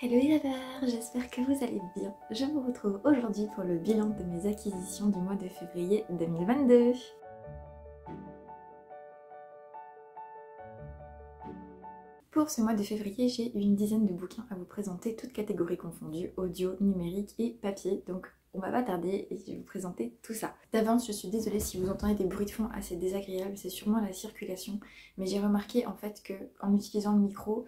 Hello les lover, j'espère que vous allez bien. Je vous retrouve aujourd'hui pour le bilan de mes acquisitions du mois de février 2022. Pour ce mois de février, j'ai une dizaine de bouquins à vous présenter, toutes catégories confondues, audio, numérique et papier. Donc on va pas tarder et je vais vous présenter tout ça. D'avance, je suis désolée si vous entendez des bruits de fond assez désagréables, c'est sûrement la circulation. Mais j'ai remarqué en fait qu'en utilisant le micro,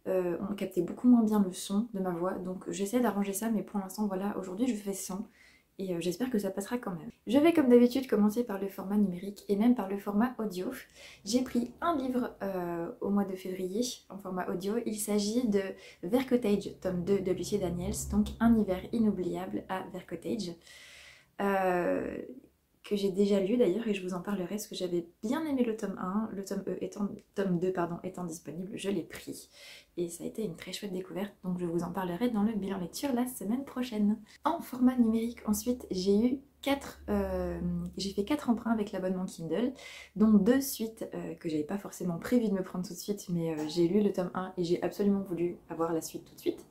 on captait beaucoup moins bien le son de ma voix, donc j'essaie d'arranger ça, mais pour l'instant voilà, aujourd'hui je fais sans et j'espère que ça passera quand même. Je vais comme d'habitude commencer par le format numérique et même par le format audio. J'ai pris un livre au mois de février en format audio, il s'agit de Vercotage, tome 2 de Lucie Daniels, donc Un hiver inoubliable à Vercotage. Que j'ai déjà lu d'ailleurs et je vous en parlerai parce que j'avais bien aimé le tome 1, le tome 2 étant disponible, je l'ai pris et ça a été une très chouette découverte, donc je vous en parlerai dans le bilan lecture la semaine prochaine. En format numérique ensuite, j'ai fait 4 emprunts avec l'abonnement Kindle, dont 2 suites que j'avais pas forcément prévu de me prendre tout de suite, mais j'ai lu le tome 1 et j'ai absolument voulu avoir la suite tout de suite.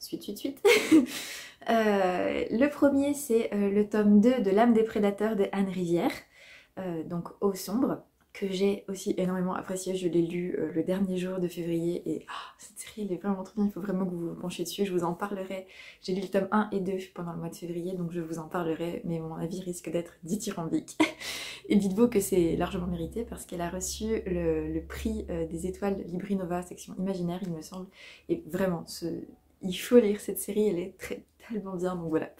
Suite. Le premier, c'est le tome 2 de L'âme des prédateurs de Anne Rivière, donc Eau sombre, que j'ai aussi énormément apprécié. Je l'ai lu le dernier jour de février et cette série elle est vraiment trop bien, il faut vraiment que vous vous penchiez dessus, je vous en parlerai. J'ai lu le tome 1 et 2 pendant le mois de février, donc je vous en parlerai, mais mon avis risque d'être dithyrambique. Et dites-vous que c'est largement mérité parce qu'elle a reçu le prix des étoiles Librinova section imaginaire, il me semble, et vraiment, il faut lire cette série, elle est tellement bien, donc voilà.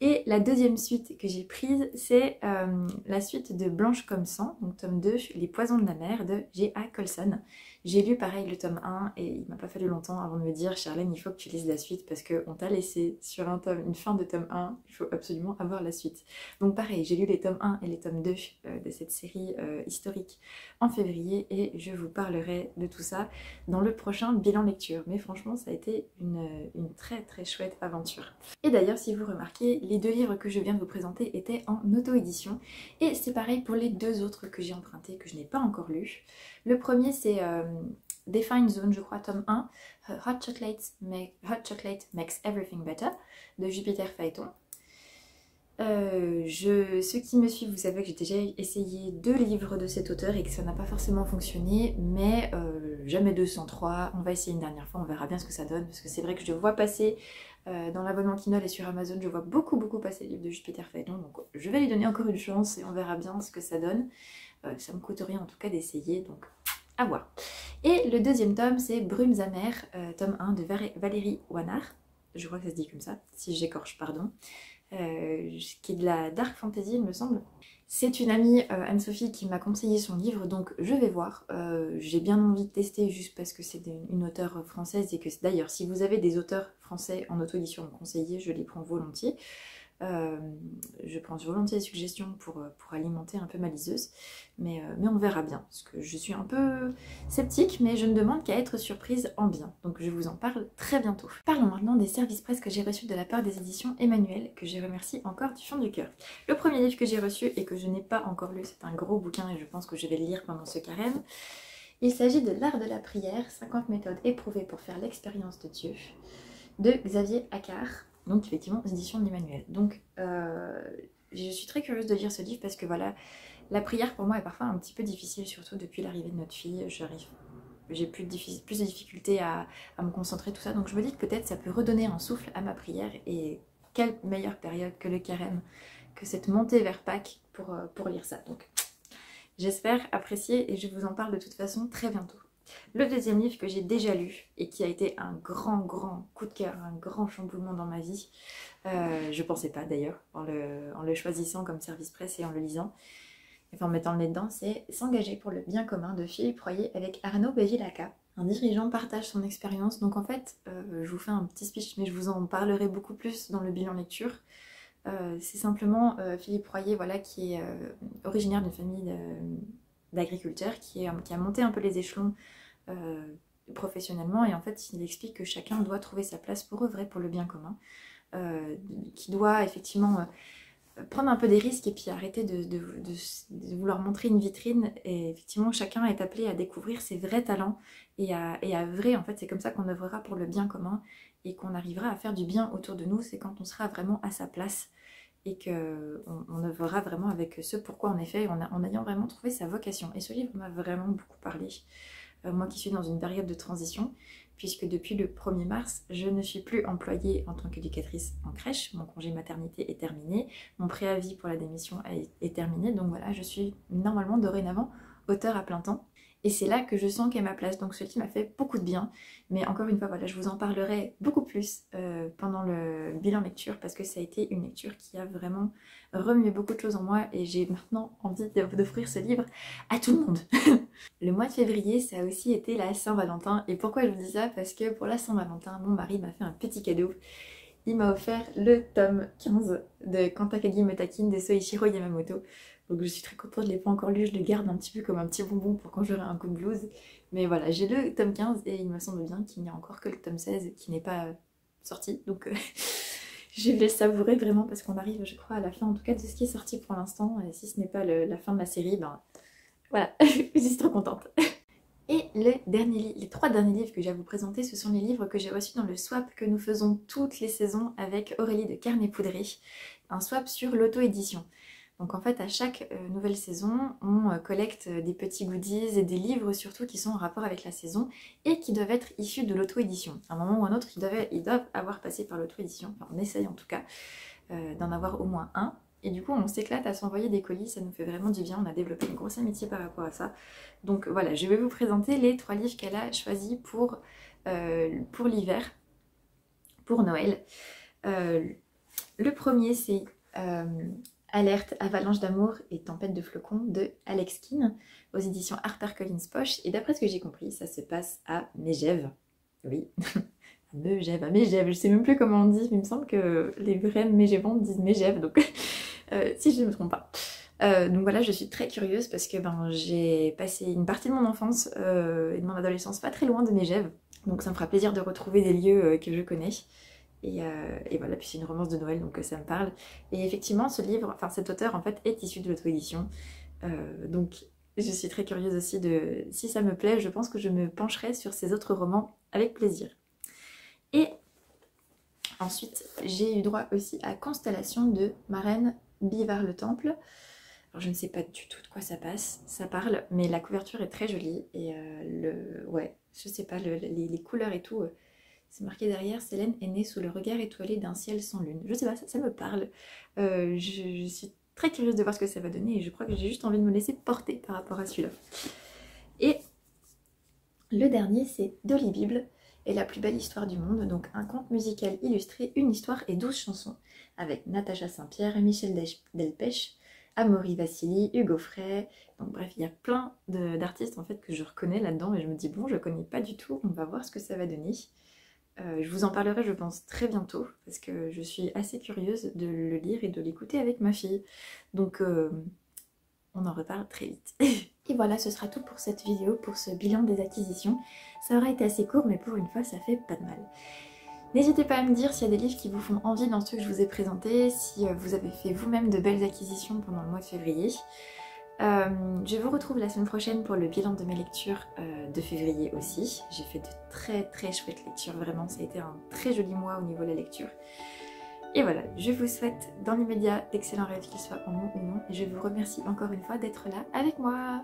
Et la deuxième suite que j'ai prise, c'est la suite de Blanche comme sang, donc tome 2, Les poisons de la mer de G.A. Colson. J'ai lu pareil le tome 1 et il m'a pas fallu longtemps avant de me dire Charlène, il faut que tu lises la suite parce qu'on t'a laissé sur une fin de tome 1, il faut absolument avoir la suite. Donc pareil, j'ai lu les tomes 1 et les tomes 2 de cette série historique en février et je vous parlerai de tout ça dans le prochain bilan lecture. Mais franchement, ça a été une très chouette aventure. Et d'ailleurs, si vous remarquez, les 2 livres que je viens de vous présenter étaient en auto-édition. Et c'est pareil pour les 2 autres que j'ai empruntés, que je n'ai pas encore lus. Le premier, c'est Define Zone, je crois, tome 1, Hot Chocolate Makes Everything Better, de Jupiter Phaéton. Ceux qui me suivent, vous savez que j'ai déjà essayé 2 livres de cet auteur et que ça n'a pas forcément fonctionné, mais jamais 203, on va essayer une dernière fois, on verra bien ce que ça donne, parce que c'est vrai que je vois passer dans l'abonnement Kindle et sur Amazon, je vois beaucoup passer les livres de Jupiter Phaéton, donc je vais lui donner encore une chance et on verra bien ce que ça donne. Ça me coûte rien en tout cas d'essayer, donc à voir. Et le deuxième tome, c'est Brumes amères, tome 1 de Valérie Ouanard, je crois que ça se dit comme ça, si j'écorche, pardon. Qui est de la dark fantasy il me semble. C'est une amie, Anne-Sophie, qui m'a conseillé son livre, donc je vais voir. J'ai bien envie de tester juste parce que c'est une auteure française et que d'ailleurs si vous avez des auteurs français en auto-édition à me conseiller, je les prends volontiers. Je prends volontiers des suggestions pour alimenter un peu ma liseuse, mais on verra bien, parce que je suis un peu sceptique, mais je ne demande qu'à être surprise en bien, donc je vous en parle très bientôt. Parlons maintenant des services presse que j'ai reçus de la part des éditions Emmanuel, que je remercie encore du fond du cœur. Le premier livre que j'ai reçu et que je n'ai pas encore lu, c'est un gros bouquin et je pense que je vais le lire pendant ce carême. Il s'agit de L'art de la prière, 50 méthodes éprouvées pour faire l'expérience de Dieu, de Xavier Accart. Donc effectivement, aux éditions de l'Emmanuel. Donc je suis très curieuse de lire ce livre parce que voilà, la prière pour moi est parfois un petit peu difficile, surtout depuis l'arrivée de notre fille. J'ai plus de difficultés à me concentrer, tout ça. Donc je me dis que peut-être ça peut redonner un souffle à ma prière. Et quelle meilleure période que le carême, que cette montée vers Pâques pour lire ça. Donc j'espère apprécier et je vous en parle de toute façon très bientôt. Le deuxième livre que j'ai déjà lu et qui a été un grand coup de cœur, un grand chamboulement dans ma vie, je pensais pas d'ailleurs en le choisissant comme service presse et en le lisant, enfin en mettant le nez dedans, c'est S'engager pour le bien commun de Philippe Royer avec Arnaud Bevilacqua. Un dirigeant partage son expérience, donc en fait je vous fais un petit speech mais je vous en parlerai beaucoup plus dans le bilan lecture. C'est simplement Philippe Royer, voilà, qui est originaire d'une famille d'agriculteurs, qui a monté un peu les échelons professionnellement, et en fait il explique que chacun doit trouver sa place pour œuvrer pour le bien commun, qui doit effectivement prendre un peu des risques et puis arrêter de vouloir montrer une vitrine. Et effectivement, chacun est appelé à découvrir ses vrais talents et à vrai, en fait, c'est comme ça qu'on œuvrera pour le bien commun et qu'on arrivera à faire du bien autour de nous, c'est quand on sera vraiment à sa place et qu'on œuvrera vraiment avec ce pourquoi on est fait, en ayant vraiment trouvé sa vocation. Et ce livre m'a vraiment beaucoup parlé. Moi qui suis dans une période de transition, puisque depuis le 1er mars, je ne suis plus employée en tant qu'éducatrice en crèche, mon congé maternité est terminé, mon préavis pour la démission est terminé, donc voilà, je suis normalement dorénavant auteure à plein temps. Et c'est là que je sens qu'est ma place, donc ce livre m'a fait beaucoup de bien. Mais encore une fois, voilà, je vous en parlerai beaucoup plus pendant le bilan lecture, parce que ça a été une lecture qui a vraiment remué beaucoup de choses en moi, et j'ai maintenant envie d'offrir ce livre à tout le monde. Le mois de février, ça a aussi été la Saint-Valentin, et pourquoi je vous dis ça? Parce que pour la Saint-Valentin, mon mari m'a fait un petit cadeau. Il m'a offert le tome 15 de Quand Takagi me taquine de Soichiro Yamamoto. Donc je suis très contente, je ne l'ai pas encore lu, je le garde un petit peu comme un petit bonbon pour quand j'aurai un coup de blues. Mais voilà, j'ai le tome 15 et il me semble bien qu'il n'y a encore que le tome 16 qui n'est pas sorti. Donc je vais le savourer vraiment parce qu'on arrive, je crois, à la fin en tout cas de ce qui est sorti pour l'instant. Et si ce n'est pas la fin de la série, ben voilà, je suis trop contente. Et les 3 derniers livres que j'ai à vous présenter, ce sont les livres que j'ai reçus dans le swap que nous faisons toutes les saisons avec Aurélie de Carnet Poudré, un swap sur l'auto-édition. Donc en fait à chaque nouvelle saison, on collecte des petits goodies et des livres surtout qui sont en rapport avec la saison et qui doivent être issus de l'auto-édition. À un moment ou à un autre, ils doivent avoir passé par l'auto-édition, enfin on essaye en tout cas d'en avoir au moins un. Et du coup on s'éclate à s'envoyer des colis, ça nous fait vraiment du bien, on a développé une grosse amitié par rapport à ça. Donc voilà, je vais vous présenter les 3 livres qu'elle a choisis pour l'hiver, pour Noël. Le premier c'est Alerte, avalanche d'amour et tempête de flocons de Alex Keane aux éditions HarperCollins Poche. Et d'après ce que j'ai compris, ça se passe à Megève. Oui, à Megève, je sais même plus comment on dit, mais il me semble que les vrais Mégévans disent Megève, donc si je ne me trompe pas. Donc voilà, je suis très curieuse parce que j'ai passé une partie de mon enfance et de mon adolescence pas très loin de Megève. Donc ça me fera plaisir de retrouver des lieux que je connais. Et voilà, puis c'est une romance de Noël, donc ça me parle. Et effectivement, ce livre, enfin cet auteur en fait est issu de l'auto-édition. Donc je suis très curieuse aussi de... Si ça me plaît, je pense que je me pencherai sur ces autres romans avec plaisir. Et ensuite, j'ai eu droit aussi à Constellation de Maren Bivard-le-Temple. Alors je ne sais pas du tout de quoi ça parle, mais la couverture est très jolie. Et ouais, je sais pas, les couleurs et tout... C'est marqué derrière, Célène est née sous le regard étoilé d'un ciel sans lune. Je sais pas, ça me parle. Je suis très curieuse de voir ce que ça va donner et je crois que j'ai juste envie de me laisser porter par rapport à celui-là. Et le dernier, c'est Dolly Bible et la plus belle histoire du monde. Donc un conte musical illustré, une histoire et 12 chansons avec Natacha Saint-Pierre, Michel Delpech, Amaury Vassili, Hugo Frey. Donc bref, il y a plein d'artistes en fait que je reconnais là-dedans et je me dis bon, je connais pas du tout, on va voir ce que ça va donner. Je vous en parlerai je pense très bientôt parce que je suis assez curieuse de le lire et de l'écouter avec ma fille. Donc on en reparle très vite. Et voilà, ce sera tout pour cette vidéo, pour ce bilan des acquisitions. Ça aura été assez court mais pour une fois ça fait pas de mal. N'hésitez pas à me dire s'il y a des livres qui vous font envie dans ceux que je vous ai présentés, si vous avez fait vous-même de belles acquisitions pendant le mois de février. Je vous retrouve la semaine prochaine pour le bilan de mes lectures de février aussi. J'ai fait de très chouettes lectures, vraiment ça a été un très joli mois au niveau de la lecture. Et voilà, je vous souhaite dans l'immédiat d'excellents rêves qu'ils soient en nous ou non et je vous remercie encore une fois d'être là avec moi.